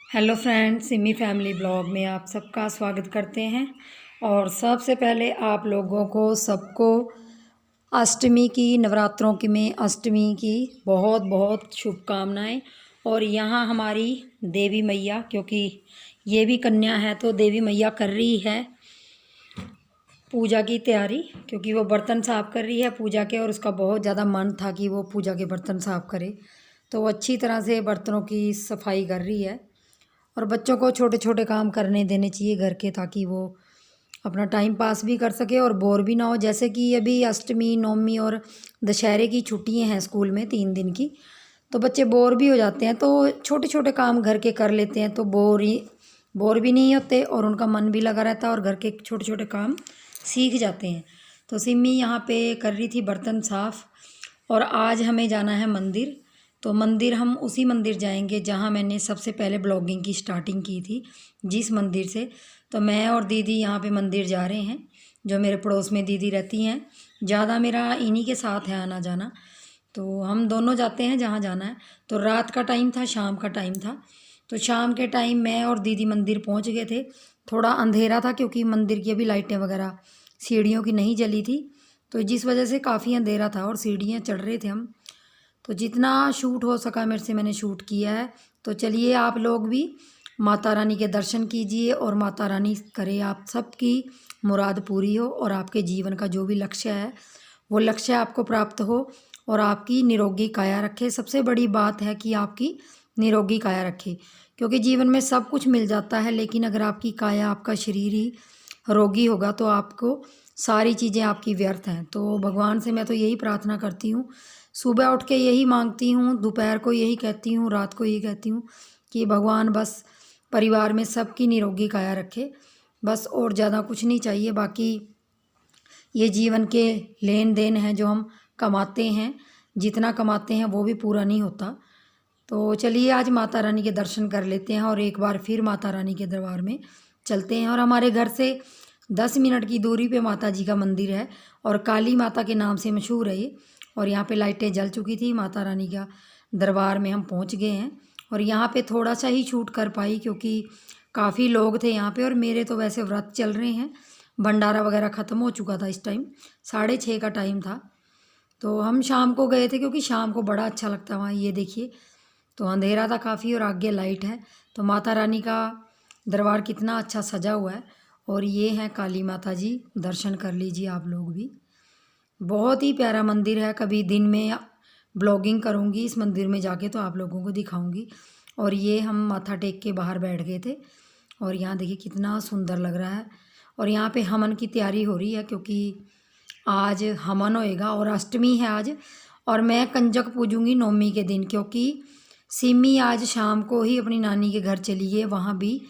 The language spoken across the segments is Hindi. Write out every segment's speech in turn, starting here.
Hello friends, Simi family blog में आप सबका स्वागत करते हैं। और सबसे पहले आप लोगों को सबको अष्टमी की, नवरात्रों की में अष्टमी की बहुत बहुत शुभकामनाएं। और यहाँ हमारी देवी मैया, क्योंकि ये भी कन्या है तो देवी मैया कर रही है पूजा की तैयारी, क्योंकि वो बर्तन साफ़ कर रही है पूजा के। और उसका बहुत ज़्यादा मन था कि वो पूजा के बर्तन साफ़ करे, तो वो अच्छी तरह से बर्तनों की सफाई कर रही है। और बच्चों को छोटे छोटे काम करने देने चाहिए घर के, ताकि वो अपना टाइम पास भी कर सके और बोर भी ना हो। जैसे कि अभी अष्टमी, नवमी और दशहरे की छुट्टियां हैं स्कूल में 3 दिन की, तो बच्चे बोर भी हो जाते हैं, तो छोटे छोटे काम घर के कर लेते हैं, तो बोर भी नहीं होते और उनका मन भी लगा रहता है और घर के छोटे छोटे काम सीख जाते हैं। तो सिमी यहाँ पे कर रही थी बर्तन साफ़। और आज हमें जाना है मंदिर, तो मंदिर हम उसी मंदिर जाएंगे जहाँ मैंने सबसे पहले ब्लॉगिंग की स्टार्टिंग की थी, जिस मंदिर से। तो मैं और दीदी यहाँ पे मंदिर जा रहे हैं, जो मेरे पड़ोस में दीदी रहती हैं। ज़्यादा मेरा इन्हीं के साथ है आना जाना, तो हम दोनों जाते हैं जहाँ जाना है। तो रात का टाइम था, शाम का टाइम था, तो शाम के टाइम मैं और दीदी मंदिर पहुँच गए थे। थोड़ा अंधेरा था क्योंकि मंदिर की अभी लाइटें वगैरह सीढ़ियों की नहीं जली थी, तो जिस वजह से काफ़ी अंधेरा था और सीढ़ियाँ चढ़ रहे थे हम। तो जितना शूट हो सका मेरे से मैंने शूट किया है। तो चलिए आप लोग भी माता रानी के दर्शन कीजिए और माता रानी करे आप सबकी मुराद पूरी हो और आपके जीवन का जो भी लक्ष्य है वो लक्ष्य आपको प्राप्त हो और आपकी निरोगी काया रखे। सबसे बड़ी बात है कि आपकी निरोगी काया रखे, क्योंकि जीवन में सब कुछ मिल जाता है, लेकिन अगर आपकी काया, आपका शरीर ही रोगी होगा तो आपको सारी चीज़ें आपकी व्यर्थ हैं। तो भगवान से मैं तो यही प्रार्थना करती हूँ, सुबह उठ के यही मांगती हूँ, दोपहर को यही कहती हूँ, रात को यही कहती हूँ कि भगवान बस परिवार में सबकी निरोगी काया रखे, बस। और ज़्यादा कुछ नहीं चाहिए। बाकी ये जीवन के लेन देन हैं जो हम कमाते हैं, जितना कमाते हैं वो भी पूरा नहीं होता। तो चलिए आज माता रानी के दर्शन कर लेते हैं और एक बार फिर माता रानी के दरबार में चलते हैं। और हमारे घर से 10 मिनट की दूरी पे माता जी का मंदिर है और काली माता के नाम से मशहूर है ये। और यहाँ पे लाइटें जल चुकी थी, माता रानी का दरबार में हम पहुँच गए हैं। और यहाँ पे थोड़ा सा ही शूट कर पाई क्योंकि काफ़ी लोग थे यहाँ पे, और मेरे तो वैसे व्रत चल रहे हैं, भंडारा वगैरह ख़त्म हो चुका था इस टाइम, 6:30 का टाइम था। तो हम शाम को गए थे क्योंकि शाम को बड़ा अच्छा लगता है वहाँ। ये देखिए, तो अंधेरा था काफ़ी और आगे लाइट है। तो माता रानी का दरबार कितना अच्छा सजा हुआ है। और ये हैं काली माता जी, दर्शन कर लीजिए आप लोग भी। बहुत ही प्यारा मंदिर है। कभी दिन में ब्लॉगिंग करूँगी इस मंदिर में जाके तो आप लोगों को दिखाऊंगी। और ये हम माथा टेक के बाहर बैठ गए थे और यहाँ देखिए कितना सुंदर लग रहा है। और यहाँ पे हवन की तैयारी हो रही है क्योंकि आज हवन होएगा और अष्टमी है आज। और मैं कंजक पूजूंगी नवमी के दिन, क्योंकि सिमी आज शाम को ही अपनी नानी के घर चली गई, वहाँ भी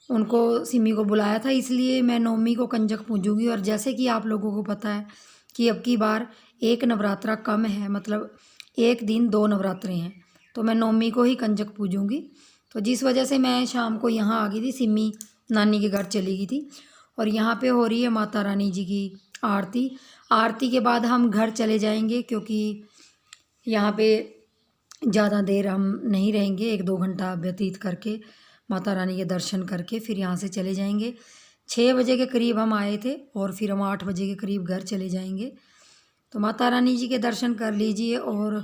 उनको सिमी को बुलाया था, इसलिए मैं नवमी को कंजक पूजूंगी। और जैसे कि आप लोगों को पता है कि अब की बार एक नवरात्रा कम है, मतलब एक दिन 2 नवरात्रे हैं, तो मैं नवमी को ही कंजक पूजूंगी। तो जिस वजह से मैं शाम को यहाँ आ गई थी, सिमी नानी के घर चली गई थी। और यहाँ पे हो रही है माता रानी जी की आरती। आरती के बाद हम घर चले जाएंगे, क्योंकि यहाँ पे ज़्यादा देर हम नहीं रहेंगे, 1-2 घंटा व्यतीत करके माता रानी के दर्शन करके फिर यहाँ से चले जाएंगे। 6 बजे के करीब हम आए थे और फिर हम 8 बजे के करीब घर चले जाएंगे। तो माता रानी जी के दर्शन कर लीजिए और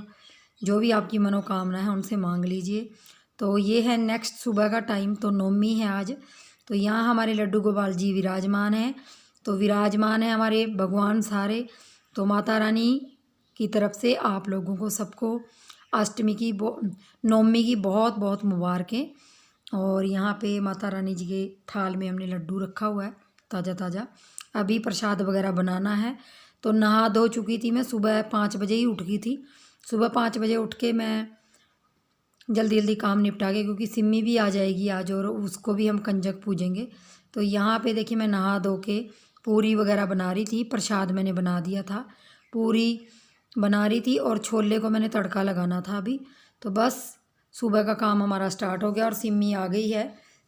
जो भी आपकी मनोकामना है उनसे मांग लीजिए। तो ये है नेक्स्ट सुबह का टाइम, तो नवमी है आज। तो यहाँ हमारे लड्डू गोपाल जी विराजमान हैं, तो विराजमान है हमारे भगवान सारे। तो माता रानी की तरफ से आप लोगों को सबको अष्टमी की नवमी की बहुत बहुत मुबारकें। और यहाँ पे माता रानी जी के थाल में हमने लड्डू रखा हुआ है ताज़ा ताज़ा, अभी प्रसाद वगैरह बनाना है। तो नहा धो चुकी थी मैं, सुबह 5 बजे ही उठ गई थी। सुबह 5 बजे उठ के मैं जल्दी जल्दी काम निपटा के, क्योंकि सिम्मी भी आ जाएगी आज और उसको भी हम कंजक पूजेंगे। तो यहाँ पे देखिए मैं नहा धो के पूरी वगैरह बना रही थी, प्रसाद मैंने बना दिया था, पूरी बना रही थी और छोले को मैंने तड़का लगाना था अभी। तो बस सुबह का काम हमारा स्टार्ट हो गया और सिम्मी आ गई है,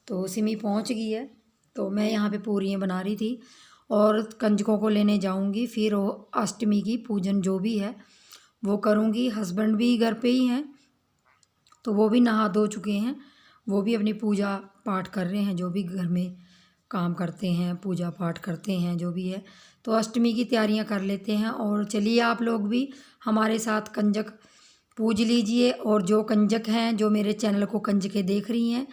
तो सिम्मी पहुंच गई है। तो मैं यहाँ पे पूरियाँ बना रही थी और कंजकों को लेने जाऊंगी, फिर वो अष्टमी की पूजन जो भी है वो करूँगी। हस्बैंड भी घर पे ही हैं, तो वो भी नहा धो चुके हैं वो भी अपनी पूजा पाठ कर रहे हैं, जो भी घर में काम करते हैं, पूजा पाठ करते हैं, जो भी है। तो अष्टमी की तैयारियां कर लेते हैं। और चलिए आप लोग भी हमारे साथ कंजक पूज लीजिए। और जो कंजक हैं, जो मेरे चैनल को कंजकें देख रही हैं,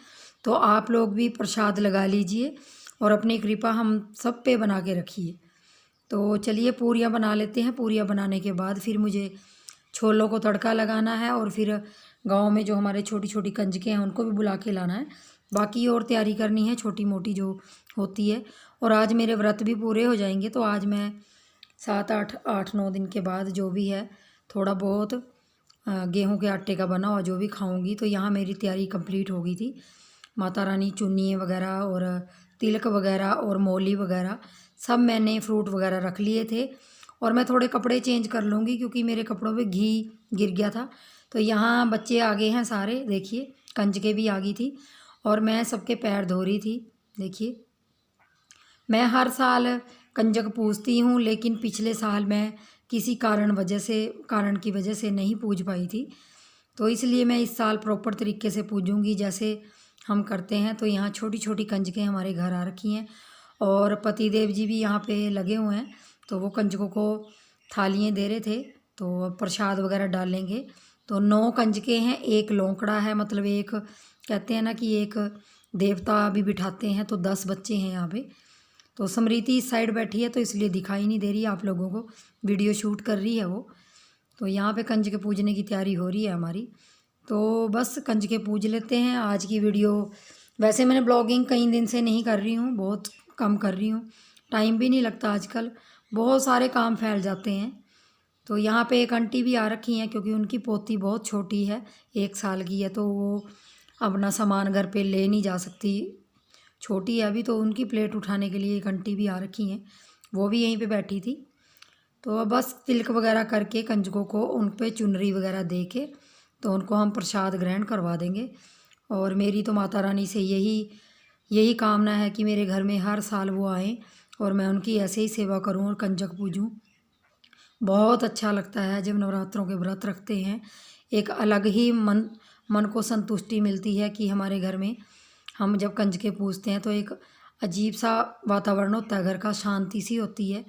तो आप लोग भी प्रसाद लगा लीजिए और अपनी कृपा हम सब पे बना के रखिए। तो चलिए पूरियाँ बना लेते हैं। पूरियाँ बनाने के बाद फिर मुझे छोलों को तड़का लगाना है और फिर गांव में जो हमारे छोटी छोटी कंजकें हैं उनको भी बुला के लाना है। बाकी और तैयारी करनी है छोटी मोटी जो होती है। और आज मेरे व्रत भी पूरे हो जाएंगे, तो आज मैं 7-8-9 दिन के बाद जो भी है थोड़ा बहुत गेहूं के आटे का बना हुआ जो भी खाऊंगी। तो यहाँ मेरी तैयारी कंप्लीट हो गई थी। माता रानी चुन्नी वगैरह और तिलक वगैरह और मौली वगैरह सब मैंने फ्रूट वगैरह रख लिए थे। और मैं थोड़े कपड़े चेंज कर लूँगी क्योंकि मेरे कपड़ों पे घी गिर गया था। तो यहाँ बच्चे आ गए हैं सारे, देखिए कंजकें भी आ गई थी और मैं सबके पैर धो रही थी। देखिए मैं हर साल कंजक पूजती हूँ, लेकिन पिछले साल मैं किसी कारण की वजह से नहीं पूज पाई थी। तो इसलिए मैं इस साल प्रॉपर तरीके से पूजूंगी जैसे हम करते हैं। तो यहाँ छोटी छोटी कंजकें हमारे घर आ रखी हैं और पतिदेव जी भी यहाँ पे लगे हुए हैं। तो वो कंजकों को थालियाँ दे रहे थे, तो प्रसाद वगैरह डालेंगे। तो 9 कंजकें हैं, एक लौंकड़ा है, मतलब एक कहते हैं ना कि एक देवता भी बिठाते हैं। तो 10 बच्चे हैं यहाँ पे। तो समृति इस साइड बैठी है तो इसलिए दिखाई नहीं दे रही है आप लोगों को, वीडियो शूट कर रही है वो। तो यहाँ पे कंजके पूजने की तैयारी हो रही है हमारी। तो बस कंजके पूज लेते हैं। आज की वीडियो वैसे मैंने ब्लॉगिंग कई दिन से नहीं कर रही हूँ, बहुत कम कर रही हूँ, टाइम भी नहीं लगता आजकल, बहुत सारे काम फैल जाते हैं। तो यहाँ पे एक आंटी भी आ रखी हैं क्योंकि उनकी पोती बहुत छोटी है, 1 साल की है। तो वो अपना सामान घर पे ले नहीं जा सकती, छोटी है अभी। तो उनकी प्लेट उठाने के लिए एक आंटी भी आ रखी हैं, वो भी यहीं पे बैठी थी। तो अब बस तिलक वगैरह करके कंजकों को उन पे चुनरी वगैरह दे के तो उनको हम प्रसाद ग्रहण करवा देंगे। और मेरी तो माता रानी से यही कामना है कि मेरे घर में हर साल वो आएँ और मैं उनकी ऐसे ही सेवा करूं और कंजक पूजूं। बहुत अच्छा लगता है जब नवरात्रों के व्रत रखते हैं, एक अलग ही मन को संतुष्टि मिलती है कि हमारे घर में हम जब कंजकें पूजते हैं तो एक अजीब सा वातावरण होता है, घर का शांति सी होती है।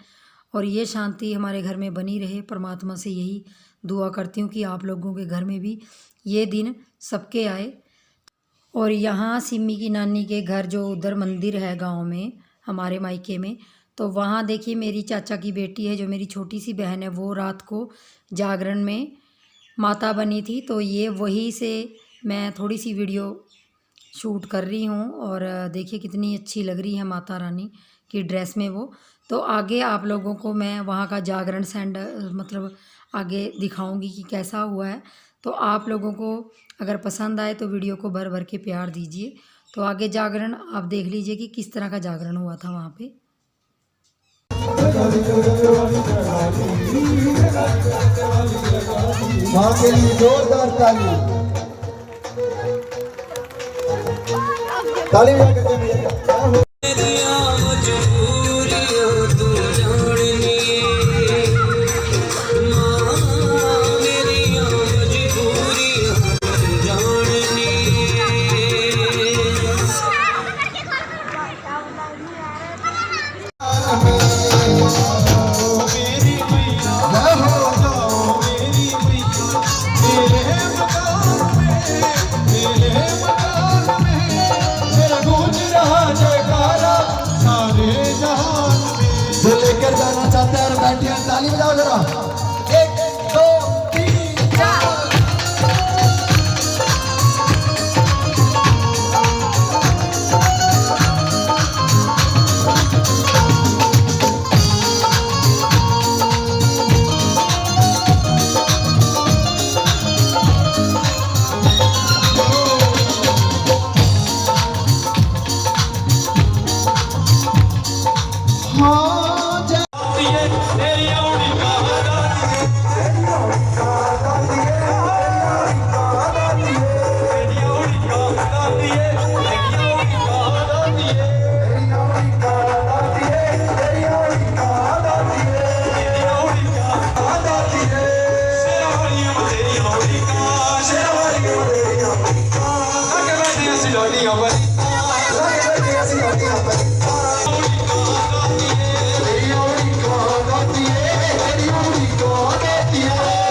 और ये शांति हमारे घर में बनी रहे, परमात्मा से यही दुआ करती हूँ कि आप लोगों के घर में भी ये दिन सबके आए। और यहाँ सिमी की नानी के घर जो उधर मंदिर है गांव में हमारे मायके में, तो वहाँ देखिए मेरी चाचा की बेटी है जो मेरी छोटी सी बहन है, वो रात को जागरण में माता बनी थी। तो ये वही से मैं थोड़ी सी वीडियो शूट कर रही हूँ। और देखिए कितनी अच्छी लग रही है माता रानी की ड्रेस में वो। तो आगे आप लोगों को मैं वहाँ का जागरण मतलब आगे दिखाऊंगी कि कैसा हुआ है। तो आप लोगों को अगर पसंद आए तो वीडियो को भर भर के प्यार दीजिए। तो आगे जागरण आप देख लीजिए कि किस तरह का जागरण हुआ था वहाँ पे। मां के लिए जोरदार ताली बजा के भैया। जो लेकर जाना चाहते हैं बैठिए, ताली बजाओ जरा। 1 2 3 4। हाँ ਤੁਹਾਡੀਆਂ ਬਰੀਤਾਂ ਲੱਗ ਲੱਗੇ ਅਸੀਂ ਤੁਹਾਡੀਆਂ ਬਰੀਤਾਂ ਤੇਰੀ ਉਡੀਕਾਂ ਗਾਤੀਏ ਤੇਰੀ ਉਡੀਕਾਂ ਗਾਤੀਏ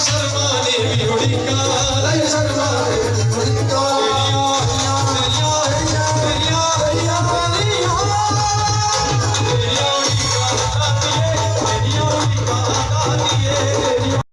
ਸ਼ਰਮਾਨੇ ਵੀ ਉਡੀਕਾਂ